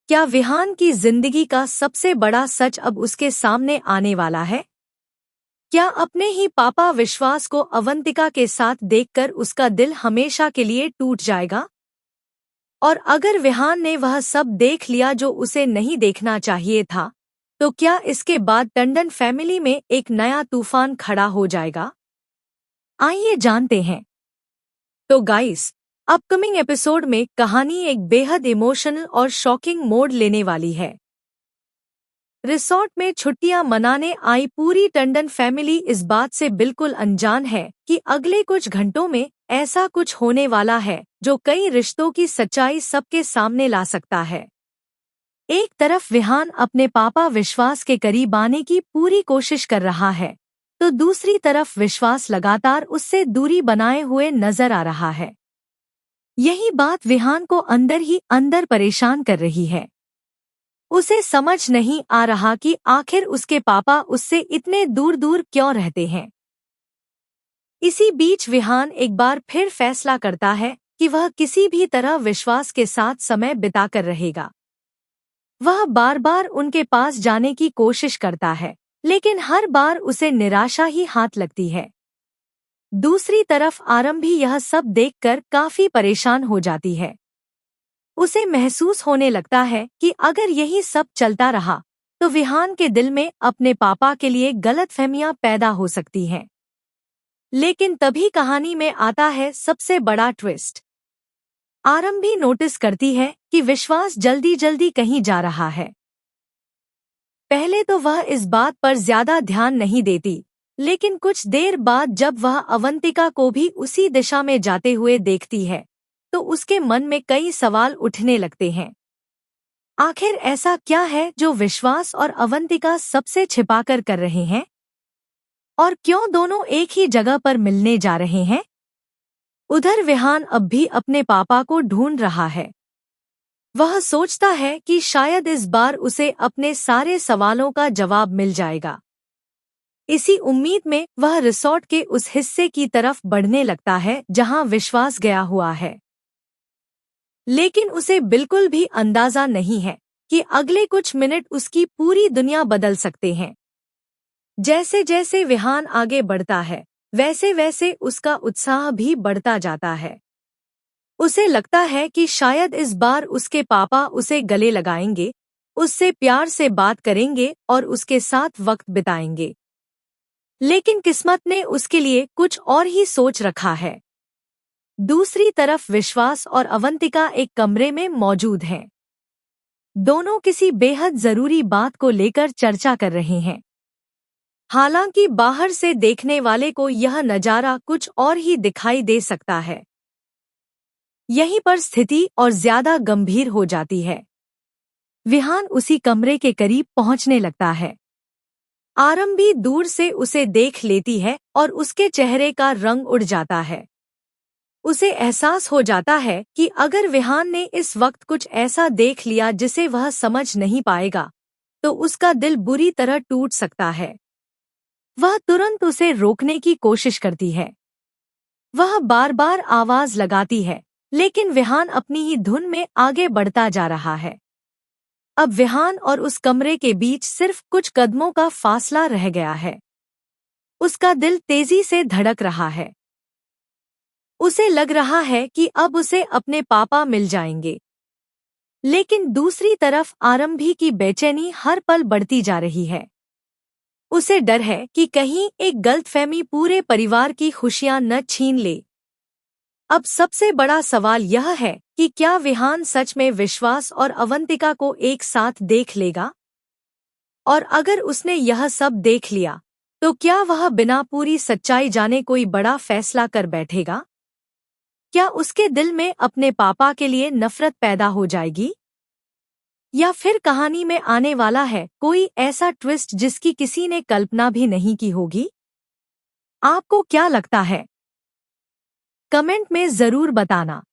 क्या विहान की जिंदगी का सबसे बड़ा सच अब उसके सामने आने वाला है? क्या अपने ही पापा विश्वास को अवंतिका के साथ देखकर उसका दिल हमेशा के लिए टूट जाएगा? और अगर विहान ने वह सब देख लिया जो उसे नहीं देखना चाहिए था, तो क्या इसके बाद टंडन फैमिली में एक नया तूफान खड़ा हो जाएगा? आइए जानते हैं। तो गाइस, अपकमिंग एपिसोड में कहानी एक बेहद इमोशनल और शॉकिंग मोड़ लेने वाली है। रिसोर्ट में छुट्टियां मनाने आई पूरी टंडन फैमिली इस बात से बिल्कुल अनजान है कि अगले कुछ घंटों में ऐसा कुछ होने वाला है जो कई रिश्तों की सच्चाई सबके सामने ला सकता है। एक तरफ विहान अपने पापा विश्वास के करीब आने की पूरी कोशिश कर रहा है, तो दूसरी तरफ विश्वास लगातार उससे दूरी बनाए हुए नजर आ रहा है। यही बात विहान को अंदर ही अंदर परेशान कर रही है। उसे समझ नहीं आ रहा कि आखिर उसके पापा उससे इतने दूर दूर क्यों रहते हैं। इसी बीच विहान एक बार फिर फैसला करता है कि वह किसी भी तरह विश्वास के साथ समय बिताकर रहेगा। वह बार बार उनके पास जाने की कोशिश करता है, लेकिन हर बार उसे निराशा ही हाथ लगती है। दूसरी तरफ आरम भी यह सब देखकर काफी परेशान हो जाती है। उसे महसूस होने लगता है कि अगर यही सब चलता रहा तो विहान के दिल में अपने पापा के लिए गलतफहमियां पैदा हो सकती हैं। लेकिन तभी कहानी में आता है सबसे बड़ा ट्विस्ट। आरम भी नोटिस करती है कि विश्वास जल्दी जल्दी कहीं जा रहा है। पहले तो वह इस बात पर ज्यादा ध्यान नहीं देती, लेकिन कुछ देर बाद जब वह अवंतिका को भी उसी दिशा में जाते हुए देखती है, तो उसके मन में कई सवाल उठने लगते हैं। आखिर ऐसा क्या है जो विश्वास और अवंतिका सबसे छिपाकर कर रहे हैं? और क्यों दोनों एक ही जगह पर मिलने जा रहे हैं? उधर विहान अब भी अपने पापा को ढूंढ रहा है। वह सोचता है कि शायद इस बार उसे अपने सारे सवालों का जवाब मिल जाएगा। इसी उम्मीद में वह रिसोर्ट के उस हिस्से की तरफ बढ़ने लगता है जहां विश्वास गया हुआ है। लेकिन उसे बिल्कुल भी अंदाजा नहीं है कि अगले कुछ मिनट उसकी पूरी दुनिया बदल सकते हैं। जैसे जैसे विहान आगे बढ़ता है, वैसे वैसे उसका उत्साह भी बढ़ता जाता है। उसे लगता है कि शायद इस बार उसके पापा उसे गले लगाएंगे, उससे प्यार से बात करेंगे और उसके साथ वक्त बिताएंगे। लेकिन किस्मत ने उसके लिए कुछ और ही सोच रखा है। दूसरी तरफ विश्वास और अवंतिका एक कमरे में मौजूद हैं। दोनों किसी बेहद जरूरी बात को लेकर चर्चा कर रहे हैं। हालांकि बाहर से देखने वाले को यह नजारा कुछ और ही दिखाई दे सकता है। यहीं पर स्थिति और ज्यादा गंभीर हो जाती है। विहान उसी कमरे के करीब पहुंचने लगता है। आरम भी दूर से उसे देख लेती है और उसके चेहरे का रंग उड़ जाता है। उसे एहसास हो जाता है कि अगर विहान ने इस वक्त कुछ ऐसा देख लिया जिसे वह समझ नहीं पाएगा, तो उसका दिल बुरी तरह टूट सकता है। वह तुरंत उसे रोकने की कोशिश करती है। वह बार बार आवाज लगाती है, लेकिन विहान अपनी ही धुन में आगे बढ़ता जा रहा है। अब विहान और उस कमरे के बीच सिर्फ कुछ कदमों का फासला रह गया है। उसका दिल तेजी से धड़क रहा है। उसे लग रहा है कि अब उसे अपने पापा मिल जाएंगे। लेकिन दूसरी तरफ आरंभी की बेचैनी हर पल बढ़ती जा रही है। उसे डर है कि कहीं एक गलतफहमी पूरे परिवार की खुशियां न छीन ले। अब सबसे बड़ा सवाल यह है कि क्या विहान सच में विश्वास और अवंतिका को एक साथ देख लेगा? और अगर उसने यह सब देख लिया, तो क्या वह बिना पूरी सच्चाई जाने कोई बड़ा फैसला कर बैठेगा? क्या उसके दिल में अपने पापा के लिए नफरत पैदा हो जाएगी? या फिर कहानी में आने वाला है कोई ऐसा ट्विस्ट जिसकी किसी ने कल्पना भी नहीं की होगी? आपको क्या लगता है? कमेंट में जरूर बताना।